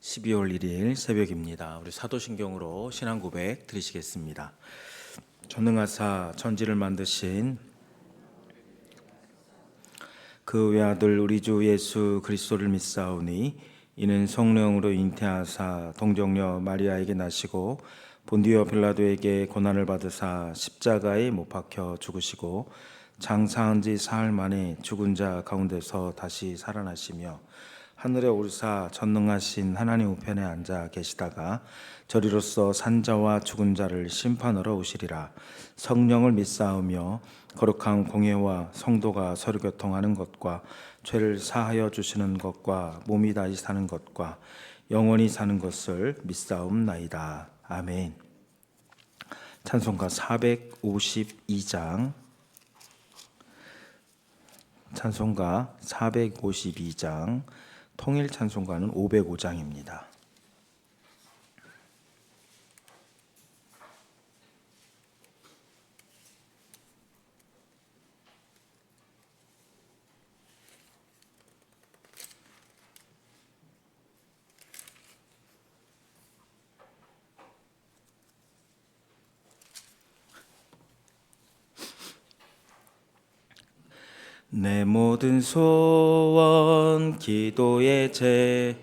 12월 1일 새벽입니다. 우리 사도신경으로 신앙 고백 드리시겠습니다. 전능하사 천지를 만드신 그 외아들 우리 주 예수 그리스도를 믿사오니 이는 성령으로 잉태하사 동정녀 마리아에게 나시고 본디오 빌라도에게 고난을 받으사 십자가에 못 박혀 죽으시고 장사한 지 사흘 만에 죽은 자 가운데서 다시 살아나시며 하늘에 오르사 전능하신 하나님 우편에 앉아 계시다가 저리로서 산자와 죽은 자를 심판하러 오시리라. 성령을 믿사오며 거룩한 공예와 성도가 서로 교통하는 것과 죄를 사하여 주시는 것과 몸이 다시 사는 것과 영원히 사는 것을 믿사옵나이다. 아멘. 찬송가 452장 찬송가 452장 통일 찬송가는 505장입니다. 내 모든 소원 기도의 제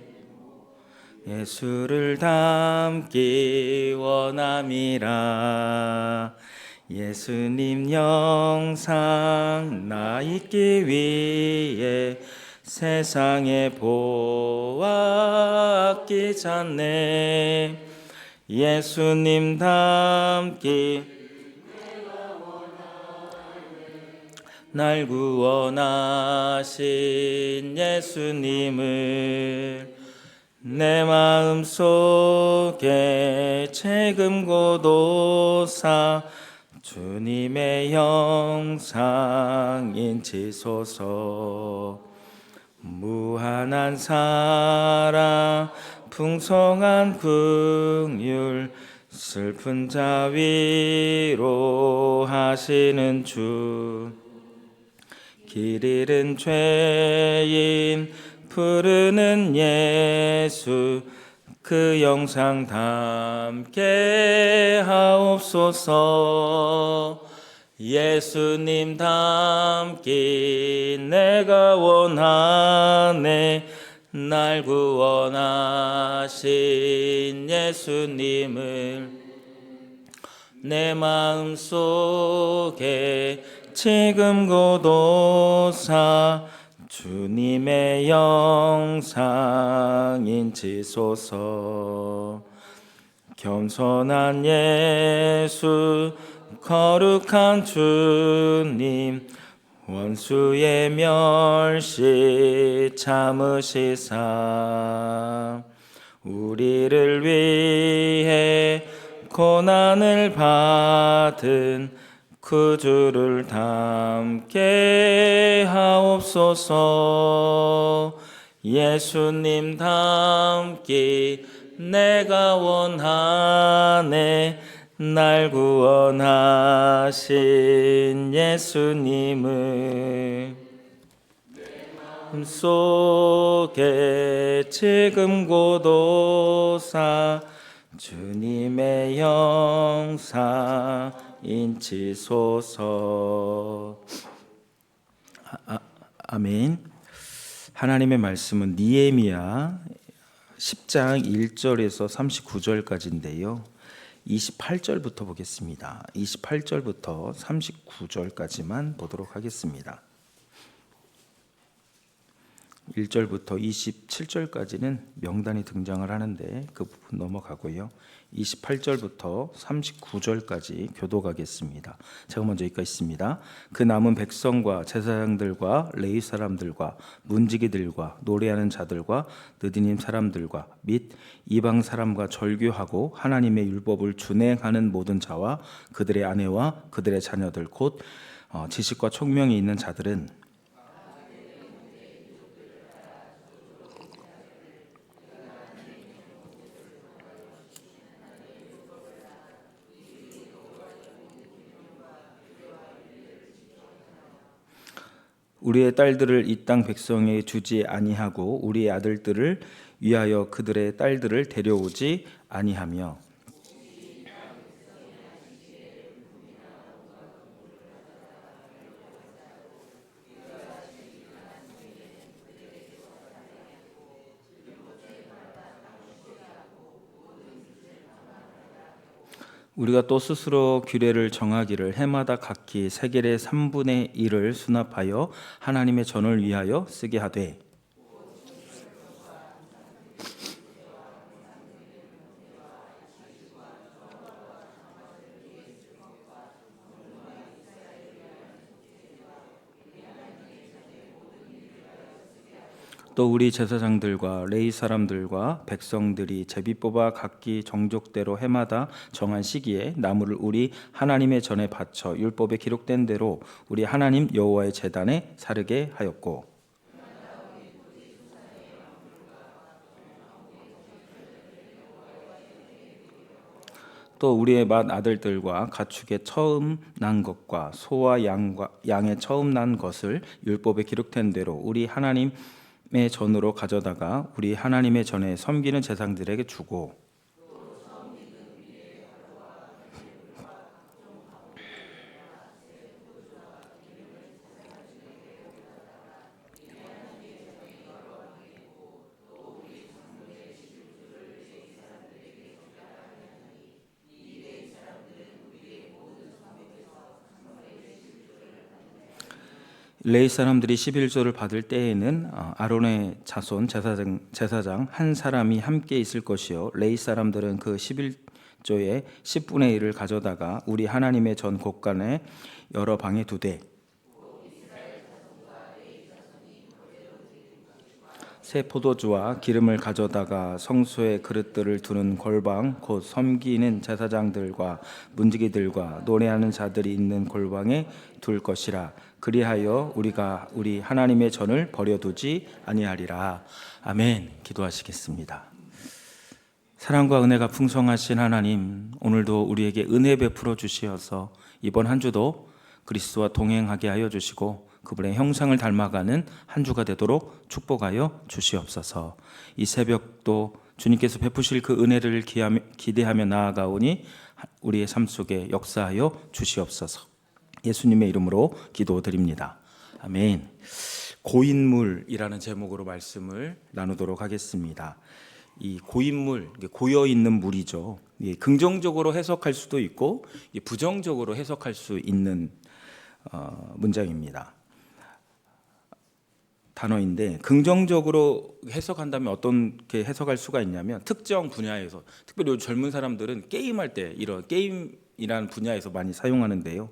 예수를 닮기 원함이라. 예수님 영상 나 있기 위해 세상에 보았기 않네. 예수님 닮기 날 구원하신 예수님을 내 마음속에 지금 고도사 주님의 형상 인치소서. 무한한 사랑 풍성한 긍휼 슬픈 자 위로 하시는 주 길 잃은 죄인 부르는 예수 그 영상 담게 하옵소서. 예수님 닮기 내가 원하네. 날 구원하신 예수님을 내 마음속에 지금 고도사 주님의 영상 인치소서. 겸손한 예수 거룩한 주님 원수의 멸시 참으시사 우리를 위해 고난을 받은 그 주를 닮게 하옵소서. 예수님 닮기 내가 원하네. 날 구원하신 예수님을 마음속에 지금 고도사 주님의 영상 인치소서. 아멘. 하나님의 말씀은 니에미야 10장 1절에서 39절까지인데요. 28절부터 보겠습니다. 28절부터 39절까지만 보도록 하겠습니다. 1절부터 27절까지는 명단이 등장을 하는데 그 부분 넘어가고요. 28절부터 39절까지 교독하겠습니다. 제가 먼저 읽겠습니다. 그 남은 백성과 제사장들과 레위 사람들과 문지기들과 노래하는 자들과 느디님 사람들과 및 이방 사람과 절규하고 하나님의 율법을 준행하는 모든 자와 그들의 아내와 그들의 자녀들 곧 지식과 총명이 있는 자들은 우리의 딸들을 이 땅 백성에게 주지 아니하고 우리의 아들들을 위하여 그들의 딸들을 데려오지 아니하며 우리가 또 스스로 규례를 정하기를 해마다 각기 세겔의 3분의 1을 수납하여 하나님의 전을 위하여 쓰게 하되 또 우리 제사장들과 레위 사람들과 백성들이 제비 뽑아 각기 정족대로 해마다 정한 시기에 나무를 우리 하나님의 전에 바쳐 율법에 기록된 대로 우리 하나님 여호와의 제단에 사르게 하였고 또 우리의 맏 아들들과 가축의 처음 난 것과 소와 양의 처음 난 것을 율법에 기록된 대로 우리 하나님의 전으로 가져다가 우리 하나님의 전에 섬기는 제사장들에게 주고 레위 사람들이 11조를 받을 때에는 아론의 자손 제사장 한 사람이 함께 있을 것이요 레위 사람들은 그 11조의 10분의 1을 가져다가 우리 하나님의 전 곳간에 여러 방에 두되 새 포도주와 기름을 가져다가 성소의 그릇들을 두는 골방 곧 섬기는 제사장들과 문지기들과 노래하는 자들이 있는 골방에 둘 것이라. 그리하여 우리가 우리 하나님의 전을 버려두지 아니하리라. 아멘. 기도하시겠습니다. 사랑과 은혜가 풍성하신 하나님, 오늘도 우리에게 은혜 베풀어 주시어서 이번 한 주도 그리스도와 동행하게 하여 주시고 그분의 형상을 닮아가는 한 주가 되도록 축복하여 주시옵소서. 이 새벽도 주님께서 베푸실 그 은혜를 기대하며 나아가오니 우리의 삶 속에 역사하여 주시옵소서. 예수님의 이름으로 기도드립니다. 아멘. 고인물이라는 제목으로 말씀을 나누도록 하겠습니다. 이 고인물, 고여 있는 물이죠. 긍정적으로 해석할 수도 있고 부정적으로 해석할 수 있는 문장입니다. 단어인데 긍정적으로 해석한다면 어떻게 해석할 수가 있냐면 특정 분야에서 특별히 젊은 사람들은 게임할 때 이런 게임이라는 분야에서 많이 사용하는데요.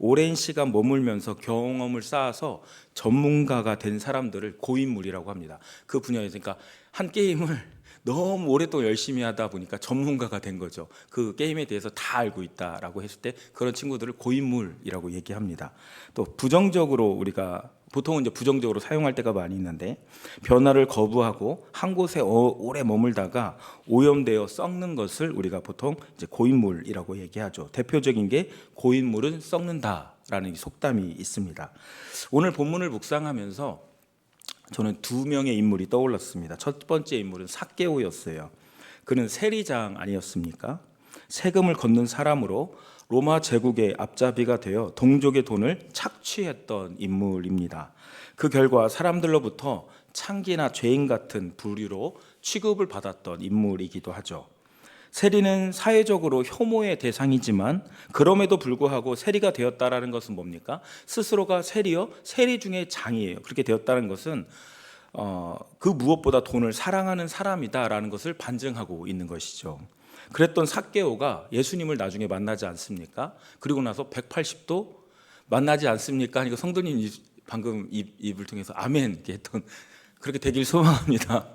오랜 시간 머물면서 경험을 쌓아서 전문가가 된 사람들을 고인물이라고 합니다. 그 분야에서 그러니까 한 게임을 너무 오랫동안 열심히 하다 보니까 전문가가 된 거죠. 그 게임에 대해서 다 알고 있다라고 했을 때 그런 친구들을 고인물이라고 얘기합니다. 또 부정적으로 우리가 보통은 이제 부정적으로 사용할 때가 많이 있는데 변화를 거부하고 한 곳에 오래 머물다가 오염되어 썩는 것을 우리가 보통 이제 고인물이라고 얘기하죠. 대표적인 게 고인물은 썩는다라는 속담이 있습니다. 오늘 본문을 묵상하면서 저는 두 명의 인물이 떠올랐습니다. 첫 번째 인물은 삭개오였어요. 그는 세리장 아니었습니까? 세금을 걷는 사람으로 로마 제국의 앞잡이가 되어 동족의 돈을 착취했던 인물입니다. 그 결과 사람들로부터 창기나 죄인 같은 부류로 취급을 받았던 인물이기도 하죠. 세리는 사회적으로 혐오의 대상이지만 그럼에도 불구하고 세리가 되었다라는 것은 뭡니까? 스스로가 세리요? 세리 중에 장이에요. 그렇게 되었다는 것은 그 무엇보다 돈을 사랑하는 사람이다라는 것을 반증하고 있는 것이죠. 그랬던 삭개오가 예수님을 나중에 만나지 않습니까? 그리고 나서 180도 만나지 않습니까? 하니까 성도님 방금 입을 통해서 아멘 이렇게 했던 그렇게 되길 소망합니다.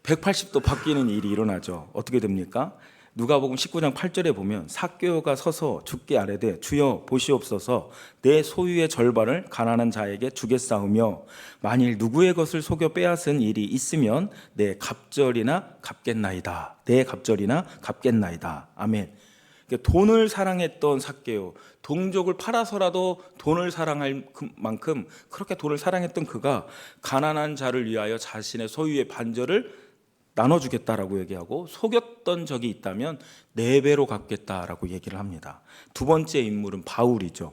180도 바뀌는 일이 일어나죠. 어떻게 됩니까? 누가복음 19장 8절에 보면 삭개오가 서서 주께 아뢰되 주여 보시옵소서 내 소유의 절반을 가난한 자에게 주겠사오며 만일 누구의 것을 속여 빼앗은 일이 있으면 내 갑절이나 갚겠나이다. 아멘. 그러니까 돈을 사랑했던 삭개오, 동족을 팔아서라도 돈을 사랑할 만큼 그렇게 돈을 사랑했던 그가 가난한 자를 위하여 자신의 소유의 반절을 나눠주겠다라고 얘기하고, 속였던 적이 있다면 4배로 갚겠다라고 얘기를 합니다. 두 번째 인물은 바울이죠.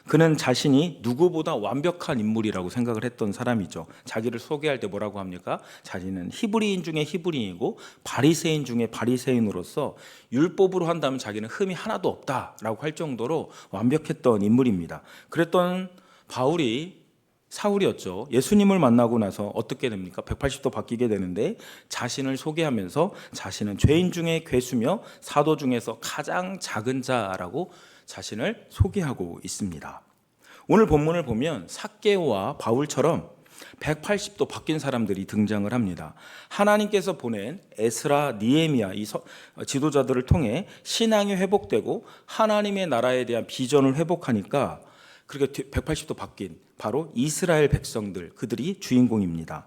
그는 자신이 누구보다 완벽한 인물이라고 생각을 했던 사람이죠. 자기를 소개할 때 뭐라고 합니까? 자기는 히브리인 중에 히브리인이고 바리새인 중에 바리새인으로서 율법으로 한다면 자기는 흠이 하나도 없다라고 할 정도로 완벽했던 인물입니다. 그랬던 바울이 사울이었죠. 예수님을 만나고 나서 어떻게 됩니까? 180도 바뀌게 되는데, 자신을 소개하면서 자신은 죄인 중에 괴수며 사도 중에서 가장 작은 자라고 자신을 소개하고 있습니다. 오늘 본문을 보면 삭개오와 바울처럼 180도 바뀐 사람들이 등장을 합니다. 하나님께서 보낸 에스라, 니에미야 이 지도자들을 통해 신앙이 회복되고 하나님의 나라에 대한 비전을 회복하니까 그렇게 180도 바뀐 바로 이스라엘 백성들, 그들이 주인공입니다.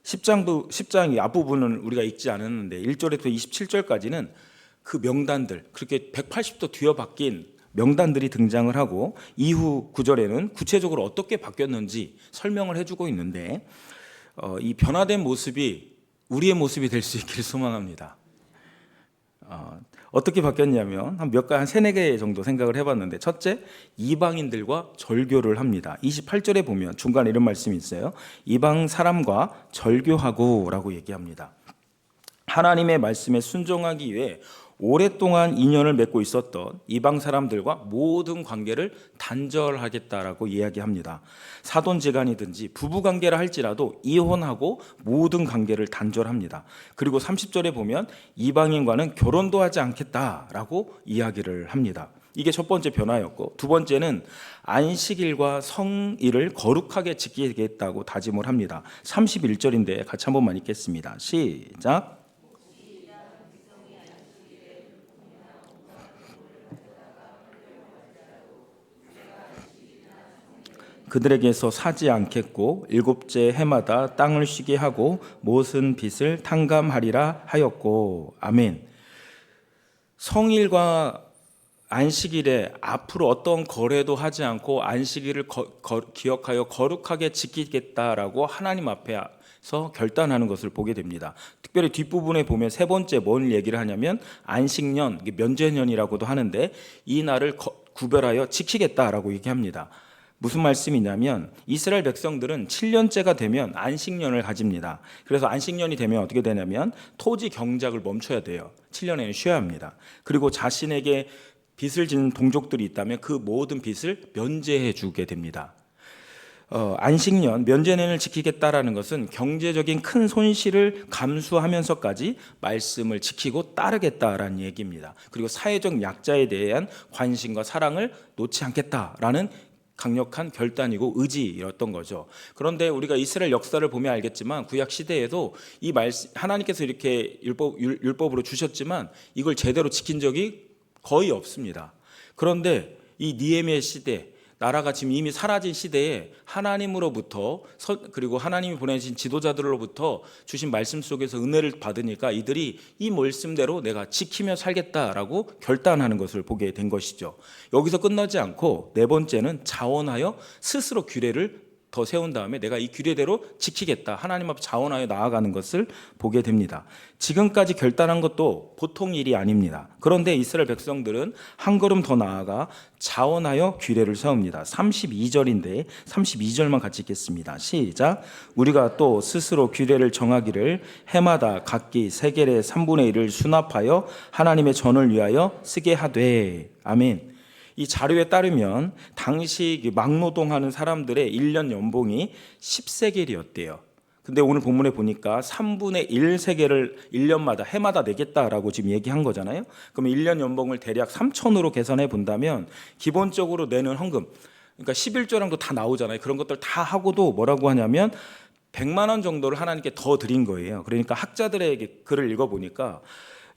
10장 앞부분은 우리가 읽지 않았는데 1절에서 27절까지는 그 명단들, 그렇게 180도 뒤어바뀐 명단들이 등장을 하고, 이후 9절에는 구체적으로 어떻게 바뀌었는지 설명을 해주고 있는데, 이 변화된 모습이 우리의 모습이 될 수 있기를 소망합니다. 어떻게 바뀌었냐면 한 3-4개 정도 생각을 해봤는데, 첫째, 이방인들과 절교를 합니다. 28절에 보면 중간에 이런 말씀이 있어요. 이방 사람과 절교하고 라고 얘기합니다. 하나님의 말씀에 순종하기 위해 오랫동안 인연을 맺고 있었던 이방 사람들과 모든 관계를 단절하겠다라고 이야기합니다. 사돈지간이든지 부부관계라 할지라도 이혼하고 모든 관계를 단절합니다. 그리고 30절에 보면 이방인과는 결혼도 하지 않겠다라고 이야기를 합니다. 이게 첫 번째 변화였고, 두 번째는 안식일과 성일을 거룩하게 지키겠다고 다짐을 합니다. 31절인데 같이 한 번만 읽겠습니다. 시작. 그들에게서 사지 않겠고 7째 해마다 땅을 쉬게 하고 모든 빚을 탕감하리라 하였고. 아멘. 성일과 안식일에 앞으로 어떤 거래도 하지 않고 안식일을 기억하여 거룩하게 지키겠다라고 하나님 앞에서 결단하는 것을 보게 됩니다. 특별히 뒷부분에 보면 세 번째 뭘 얘기를 하냐면 안식년, 면제년이라고도 하는데 이 날을 구별하여 지키겠다라고 얘기합니다. 무슨 말씀이냐면 이스라엘 백성들은 7년째가 되면 안식년을 가집니다. 그래서 안식년이 되면 어떻게 되냐면 토지 경작을 멈춰야 돼요. 7년에는 쉬어야 합니다. 그리고 자신에게 빚을 지는 동족들이 있다면 그 모든 빚을 면제해 주게 됩니다. 안식년, 면제년을 지키겠다라는 것은 경제적인 큰 손실을 감수하면서까지 말씀을 지키고 따르겠다라는 얘기입니다. 그리고 사회적 약자에 대한 관심과 사랑을 놓지 않겠다라는 강력한 결단이고 의지였던 거죠. 그런데 우리가 이스라엘 역사를 보면 알겠지만 구약 시대에도 이 말씀, 하나님께서 이렇게 율법으로 주셨지만 이걸 제대로 지킨 적이 거의 없습니다. 그런데 이 니에미야 시대, 나라가 지금 이미 사라진 시대에 하나님으로부터 그리고 하나님이 보내신 지도자들로부터 주신 말씀 속에서 은혜를 받으니까 이들이 이 말씀대로 내가 지키며 살겠다라고 결단하는 것을 보게 된 것이죠. 여기서 끝나지 않고 네 번째는 자원하여 스스로 규례를 더 세운 다음에 내가 이 규례대로 지키겠다, 하나님 앞에 자원하여 나아가는 것을 보게 됩니다. 지금까지 결단한 것도 보통 일이 아닙니다. 그런데 이스라엘 백성들은 한 걸음 더 나아가 자원하여 규례를 세웁니다. 32절인데 32절만 같이 읽겠습니다. 시작. 우리가 또 스스로 규례를 정하기를 해마다 각기 세겔의 3분의 1을 수납하여 하나님의 전을 위하여 쓰게 하되. 아멘. 이 자료에 따르면 당시 막노동하는 사람들의 1년 연봉이 10세겔이었대요. 근데 오늘 본문에 보니까 3분의 1세겔을 1년마다 해마다 내겠다라고 지금 얘기한 거잖아요. 그러면 1년 연봉을 대략 3천으로 계산해 본다면 기본적으로 내는 헌금, 그러니까 11조랑도 다 나오잖아요. 그런 것들 다 하고도 뭐라고 하냐면 100만 원 정도를 하나님께 더 드린 거예요. 그러니까 학자들의 글을 읽어보니까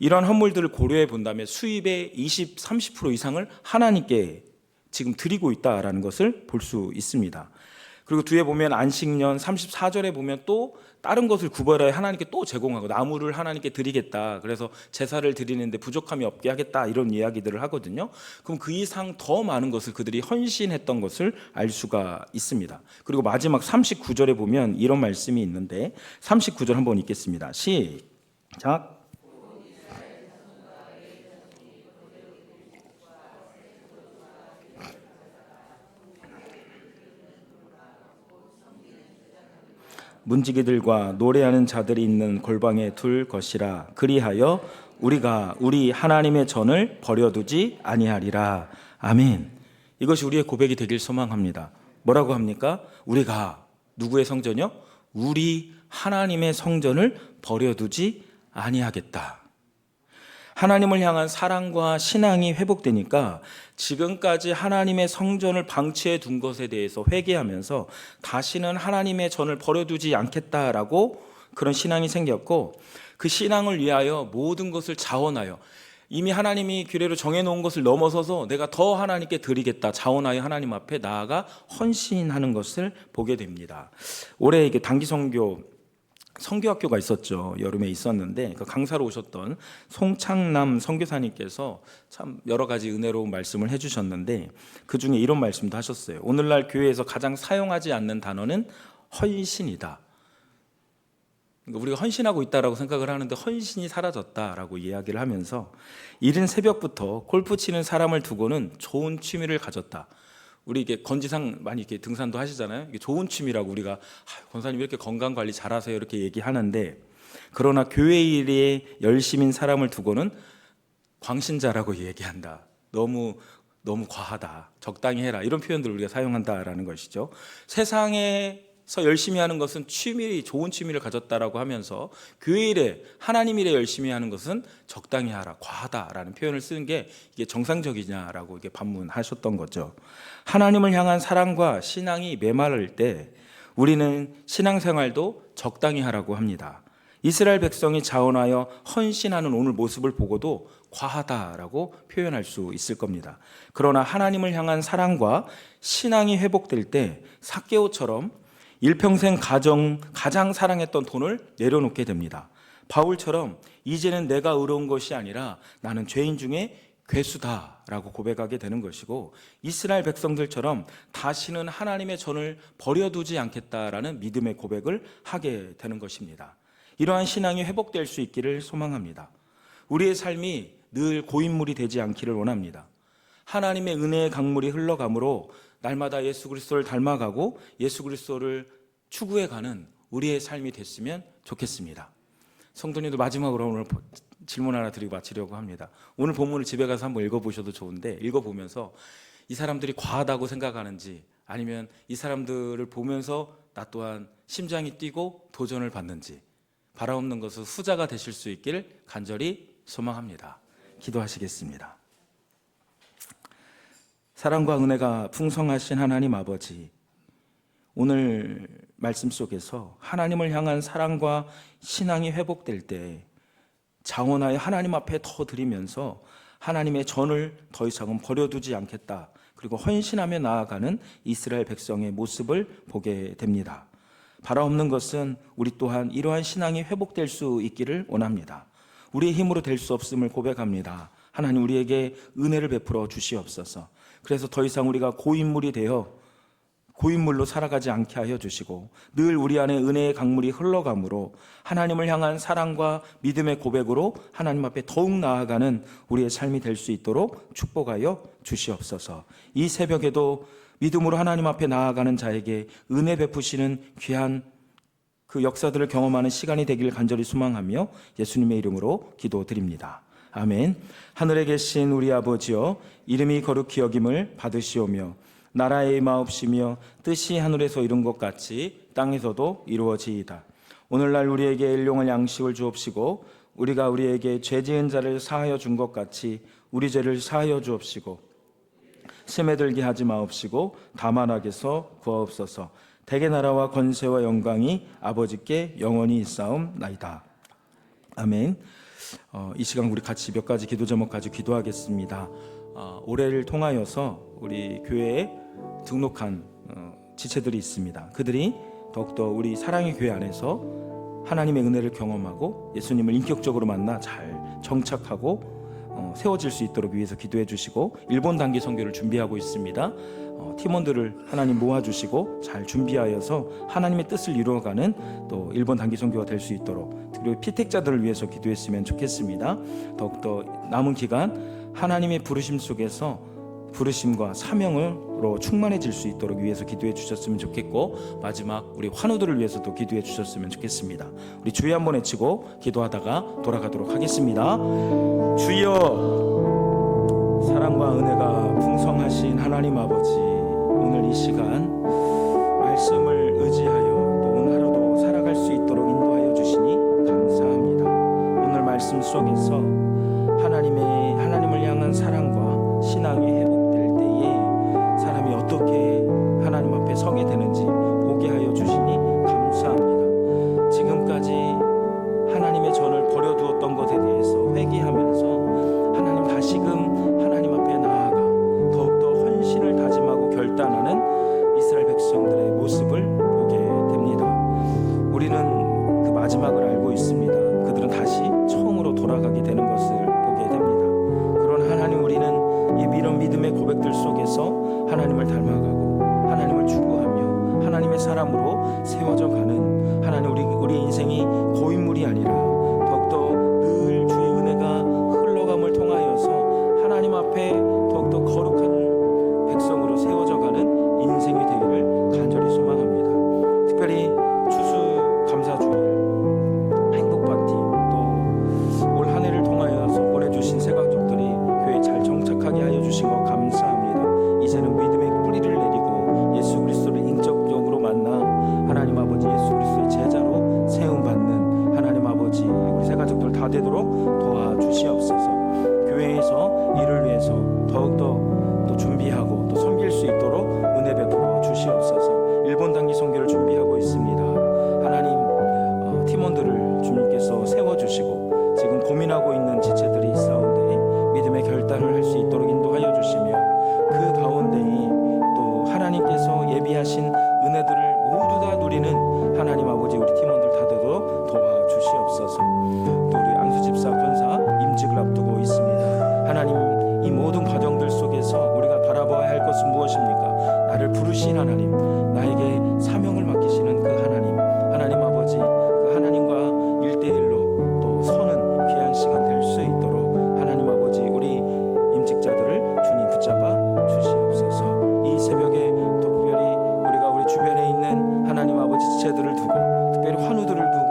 이런 헌물들을 고려해 본다면 수입의 20, 30% 이상을 하나님께 지금 드리고 있다라는 것을 볼 수 있습니다. 그리고 뒤에 보면 안식년 34절에 보면 또 다른 것을 구별하여 하나님께 또 제공하고 나무를 하나님께 드리겠다. 그래서 제사를 드리는데 부족함이 없게 하겠다. 이런 이야기들을 하거든요. 그럼 그 이상 더 많은 것을 그들이 헌신했던 것을 알 수가 있습니다. 그리고 마지막 39절에 보면 이런 말씀이 있는데 39절 한번 읽겠습니다. 시작. 문지기들과 노래하는 자들이 있는 골방에 둘 것이라. 그리하여 우리가 우리 하나님의 전을 버려두지 아니하리라. 아멘. 이것이 우리의 고백이 되길 소망합니다. 뭐라고 합니까? 우리가 누구의 성전이요? 우리 하나님의 성전을 버려두지 아니하겠다. 하나님을 향한 사랑과 신앙이 회복되니까 지금까지 하나님의 성전을 방치해 둔 것에 대해서 회개하면서 다시는 하나님의 전을 버려두지 않겠다라고 그런 신앙이 생겼고, 그 신앙을 위하여 모든 것을 자원하여 이미 하나님이 규례로 정해놓은 것을 넘어서서 내가 더 하나님께 드리겠다, 자원하여 하나님 앞에 나아가 헌신하는 것을 보게 됩니다. 올해 이게 단기 선교학교가 있었죠. 여름에 있었는데 그 강사로 오셨던 송창남 선교사님께서 참 여러 가지 은혜로운 말씀을 해주셨는데 그 중에 이런 말씀도 하셨어요. 오늘날 교회에서 가장 사용하지 않는 단어는 헌신이다. 그러니까 우리가 헌신하고 있다라고 생각을 하는데 헌신이 사라졌다라고 이야기를 하면서 이른 새벽부터 골프 치는 사람을 두고는 좋은 취미를 가졌다. 우리 이게 건지상 많이 이렇게 등산도 하시잖아요. 이게 좋은 취미라고 우리가 권사님 이렇게 건강 관리 잘하세요 이렇게 얘기하는데, 그러나 교회 일에 열심인 사람을 두고는 광신자라고 얘기한다. 너무 과하다. 적당히 해라. 이런 표현들을 우리가 사용한다라는 것이죠. 세상에서 열심히 하는 것은 좋은 취미를 가졌다라고 하면서 교회 일에 하나님 일에 열심히 하는 것은 적당히 하라, 과하다라는 표현을 쓰는 게 이게 정상적이냐라고 이게 반문하셨던 거죠. 하나님을 향한 사랑과 신앙이 메마를 때 우리는 신앙생활도 적당히 하라고 합니다. 이스라엘 백성이 자원하여 헌신하는 오늘 모습을 보고도 과하다라고 표현할 수 있을 겁니다. 그러나 하나님을 향한 사랑과 신앙이 회복될 때 삭개오처럼 일평생 가장 사랑했던 돈을 내려놓게 됩니다. 바울처럼 이제는 내가 의로운 것이 아니라 나는 죄인 중에 괴수다라고 고백하게 되는 것이고, 이스라엘 백성들처럼 다시는 하나님의 전을 버려두지 않겠다라는 믿음의 고백을 하게 되는 것입니다. 이러한 신앙이 회복될 수 있기를 소망합니다. 우리의 삶이 늘 고인물이 되지 않기를 원합니다. 하나님의 은혜의 강물이 흘러가므로 날마다 예수 그리스도를 닮아가고 예수 그리스도를 추구해가는 우리의 삶이 됐으면 좋겠습니다. 성도님들, 마지막으로 오늘 질문 하나 드리고 마치려고 합니다. 오늘 본문을 집에 가서 한번 읽어보셔도 좋은데, 읽어보면서 이 사람들이 과하다고 생각하는지 아니면 이 사람들을 보면서 나 또한 심장이 뛰고 도전을 받는지 바라옵는 것은 후자가 되실 수 있기를 간절히 소망합니다. 기도하시겠습니다. 사랑과 은혜가 풍성하신 하나님 아버지, 오늘 말씀 속에서 하나님을 향한 사랑과 신앙이 회복될 때 자원하여 하나님 앞에 더 드리면서 하나님의 전을 더 이상은 버려두지 않겠다, 그리고 헌신하며 나아가는 이스라엘 백성의 모습을 보게 됩니다. 바라옵는 것은 우리 또한 이러한 신앙이 회복될 수 있기를 원합니다. 우리의 힘으로 될 수 없음을 고백합니다. 하나님, 우리에게 은혜를 베풀어 주시옵소서. 그래서 더 이상 우리가 고인물이 되어 고인물로 살아가지 않게 하여 주시고 늘 우리 안에 은혜의 강물이 흘러가므로 하나님을 향한 사랑과 믿음의 고백으로 하나님 앞에 더욱 나아가는 우리의 삶이 될 수 있도록 축복하여 주시옵소서. 이 새벽에도 믿음으로 하나님 앞에 나아가는 자에게 은혜 베푸시는 귀한 그 역사들을 경험하는 시간이 되기를 간절히 소망하며 예수님의 이름으로 기도드립니다. 아멘. 하늘에 계신 우리 아버지여, 이름이 거룩히 여김을 받으시오며 나라의 마옵시며 뜻이 하늘에서 이룬 것 같이 땅에서도 이루어지이다. 오늘날 우리에게 일용할 양식을 주옵시고 우리가 우리에게 죄 지은 자를 사하여 준 것 같이 우리 죄를 사하여 주옵시고 심에 들게 하지 마옵시고 다만 악에서 구하옵소서. 대개 나라와 권세와 영광이 아버지께 영원히 있사옵나이다. 아멘. 이 시간 우리 같이 몇 가지 기도 제목 가지고 기도하겠습니다. 올해를 통하여서 우리 교회에 등록한 지체들이 있습니다. 그들이 더욱더 우리 사랑의 교회 안에서 하나님의 은혜를 경험하고 예수님을 인격적으로 만나 잘 정착하고 세워질 수 있도록 위해서 기도해 주시고, 일본 단기 선교를 준비하고 있습니다. 팀원들을 하나님 모아주시고 잘 준비하여서 하나님의 뜻을 이루어가는 또 일본 단기 선교가 될 수 있도록, 그리고 피택자들을 위해서 기도했으면 좋겠습니다. 더욱더 남은 기간 하나님의 부르심 속에서 부르심과 사명으로 충만해질 수 있도록 위해서 기도해 주셨으면 좋겠고, 마지막 우리 환우들을 위해서도 기도해 주셨으면 좋겠습니다. 우리 주여 한번 외치고 기도하다가 돌아가도록 하겠습니다. 주여, 사랑과 은혜가 풍성하신 하나님 아버지, 오늘 이 시간 말씀을 의지하여 또 오늘 하루도 살아갈 수 있도록 인도하여 주시니 감사합니다. 오늘 말씀 속에서 하나님을 향한 사랑과 신앙이 회복될 때에 사람이 어떻게 하나님 앞에 서게 되는지 보게 하여 주시니 감사합니다. 지금까지 하나님의 전을 버려두었던 것에 대해서 회개하면서 하나님 다시금 하나님 앞에 나아가 더욱더 헌신을 다짐하고 결단하는 이스라엘 백성들의 모습을 보게 됩니다. 우리는 그 마지막을 알고 있습니다. 그들은 다시 처음으로 돌아가게 되는 것을 보게 됩니다. 그런 하나님, 우리는 이런 믿음의 고백들 속에서 하나님을 닮아가고 하나님을 추구하며 하나님의 사람으로 세워져 가는 하나님, 우리 인생이 고인물이 아니라 더욱더 늘 주의 은혜가 흘러감을 통하여서 하나님 앞에 더욱더 거룩한 백성으로 세워져 가는 인생이 되기를 간절히 소망합니다. 특별히 추수감사주일 행복 파티, 또 올 한 해를 통하여서 보내주신 새가족들이 교회에 잘 정착하게 하여 주신 것 감사합니다. 이제는 믿음의 뿌리를 내리고 예수 그리스도를 인격적으로 만나 하나님 아버지 예수 그리스도의 제자로 세움받는 하나님 아버지, 우리 새가족들 다 되도록 도와주시옵소서. 교회에서 이를 위해서 더욱더 또 준비하고 또 섬길 수 있도록 은혜 베풀어 주시옵소서. 일본 단기 선교를 준비하고 있습니다. 하나님, 팀원들을 주님께서 세워주시고 지금 고민하고 있는 지체들이 있사온데 믿음의 결단을 할 수 있도록 인도하여 주시며, 그 가운데에 또 하나님께서 예비하신 은혜들을 모두 다 누리는 하나님 아버지, 우리 팀원들 다 되도록 도와주시옵소서. 또 우리 안수 집사 권사 임직을 앞두고 있습니다. 하나님, 이 모든 과정들 속에서 우리가 바라봐야 할 것은 무엇입니까? 나를 부르신 하나님, 나에게 사명을 맡기시는 그 하나님 아버지, 그 하나님과 1대1로 또 서는 귀한 시간 될 수 있도록 하나님 아버지, 우리 임직자들을 주님 붙잡아 주시옵소서. 이 새벽에 특별히 우리가 우리 주변에 있는 하나님 아버지 지체들을 두고, 특별히 환우들을 두고